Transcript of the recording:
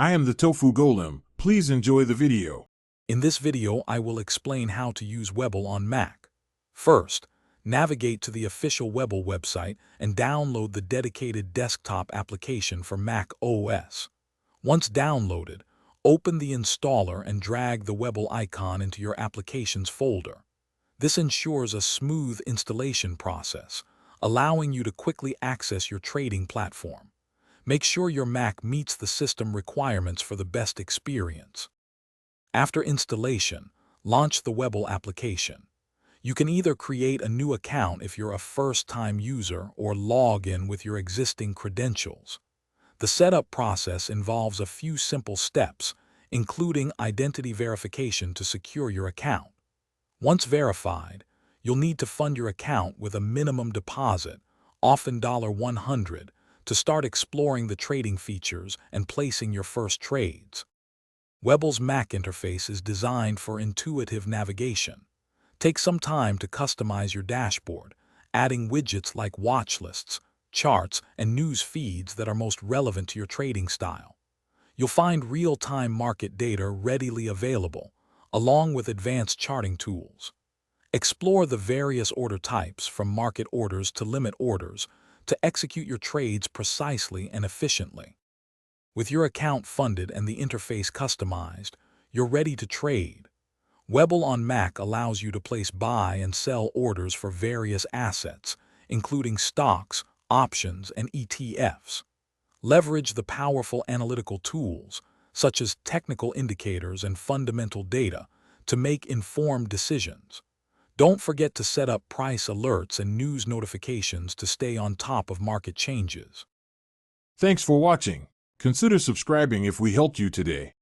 I am the Tofu Golem. Please enjoy the video. In this video, I will explain how to use Webull on Mac. First, navigate to the official Webull website and download the dedicated desktop application for Mac OS. Once downloaded, open the installer and drag the Webull icon into your Applications folder. This ensures a smooth installation process, allowing you to quickly access your trading platform. Make sure your Mac meets the system requirements for the best experience. After installation, launch the Webull application. You can either create a new account if you're a first-time user or log in with your existing credentials. The setup process involves a few simple steps, including identity verification to secure your account. Once verified, you'll need to fund your account with a minimum deposit, often $100, to start exploring the trading features and placing your first trades. Webull's Mac interface is designed for intuitive navigation. Take some time to customize your dashboard, adding widgets like watch lists, charts, and news feeds that are most relevant to your trading style. You'll find real-time market data readily available, along with advanced charting tools. Explore the various order types, from market orders to limit orders, to execute your trades precisely and efficiently. With your account funded and the interface customized, you're ready to trade. Webull on Mac allows you to place buy and sell orders for various assets, including stocks, options, and ETFs. Leverage the powerful analytical tools, such as technical indicators and fundamental data, to make informed decisions. Don't forget to set up price alerts and news notifications to stay on top of market changes. Thanks for watching. Consider subscribing if we helped you today.